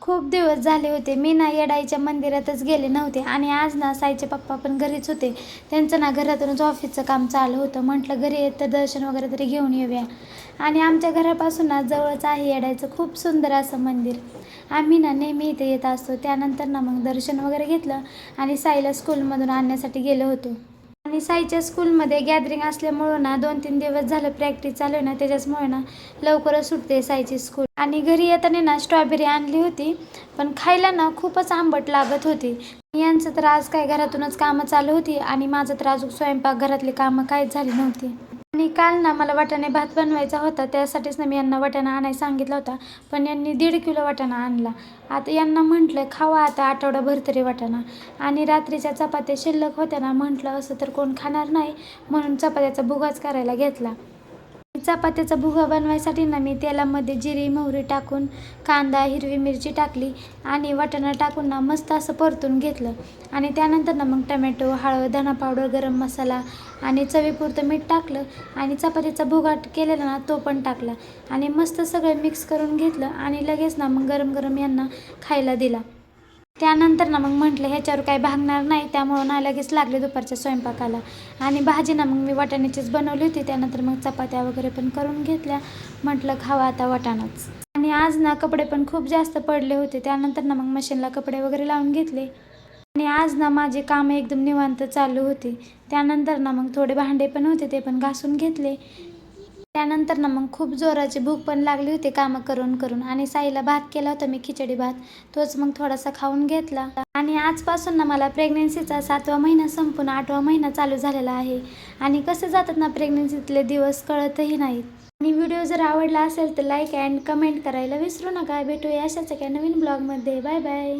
खूप दिवस झाले होते मी ना येडाईच्या मंदिरातच गेले नव्हते आणि आज ना साईचे पप्पा पण घरीच होते. त्यांचं ना घरातूनच ऑफिसचं काम चालू होतं. म्हटलं घरी येत तर दर्शन वगैरे तरी घेऊन येऊया. आणि आमच्या घरापासून ना जवळच आहे येडाईचं खूप सुंदर असं मंदिर. आम्ही ना नेहमी इथे येत असतो. त्यानंतर ना मग दर्शन वगैरे घेतलं आणि साईला स्कूलमधून आणण्यासाठी गेलो होतो. आणि साईच्या स्कूलमध्ये गॅदरिंग असल्यामुळं ना 2-3 दिवस झालं प्रॅक्टिस चालू आहे ना, त्याच्याचमुळे ना लवकरच सुटते साईची स्कूल. आणि घरी येताना ना स्ट्रॉबेरी आणली होती, पण खायला ना खूपच आंबट लागत होती. यांचं तर आज काय घरातूनच कामं चालू होती आणि माझं तर अजून स्वयंपाक घरातली कामं काहीच झाली नव्हती. आणि काल ना मला वाटाणे भात बनवायचा होता, त्यासाठीच ना मी यांना वाटाणा आणायला सांगितला होता, पण यांनी 1.5 किलो वाटाणा आणला. आता यांना म्हटलं खावा आता आठवडाभर तरी वाटाणा. आणि रात्रीच्या चपात्या शिल्लक होत्या ना, म्हटलं असं तर कोण खाणार नाही, म्हणून चपात्याचा भुगाच करायला घेतला. चपात्याचा भुगा बनवायसाठी ना मी तेलामध्ये जिरी मोहरी टाकून कांदा हिरवी मिरची टाकली आणि वाटाणा टाकून ना मस्त असं परतून घेतलं. आणि त्यानंतर ना मग टमॅटो हळद धना पावडर गरम मसाला आणि चवीपुरतं मीठ टाकलं आणि चपातीचा भुगा केलेला ना तो पण टाकला आणि मस्त सगळं मिक्स करून घेतलं आणि लगेच ना मग गरम गरम यांना खायला दिला. त्यानंतर ना मग म्हटलं ह्याच्यावर काही भागणार नाही, त्यामुळं ना लगेच लागले दुपारच्या स्वयंपाकाला. आणि भाजी ना मग मी वाटाण्याचीच बनवली होती. त्यानंतर मग चपात्या वगैरे पण करून घेतल्या. म्हटलं खावा आता वाटाणाच. आणि आज ना कपडे पण खूप जास्त पडले होते. त्यानंतर ना मग मशीनला कपडे वगैरे लावून घेतले. आणि आज ना माझी कामं एकदम निवांत चालू होती. त्यानंतर ना मग थोडे भांडे पण होते, ते पण घासून घेतले. त्यानंतर ना मग खूप जोराची भूक पण लागली होती कामं करून करून. आणि साईला भात केला होता मी खिचडी भात, तोच मग थोडासा खाऊन घेतला. आणि आजपासून ना मला प्रेग्नेन्सीचा 7वा महिना संपून 8वा महिना चालू झालेला आहे. आणि कसं जातात ना प्रेग्नेन्सीतले दिवस कळतही नाहीत. आणि व्हिडिओ जर आवडला असेल तर लाईक अँड कमेंट करायला विसरू नका. भेटूया अशाच एका नवीन ब्लॉगमध्ये. Bye bye.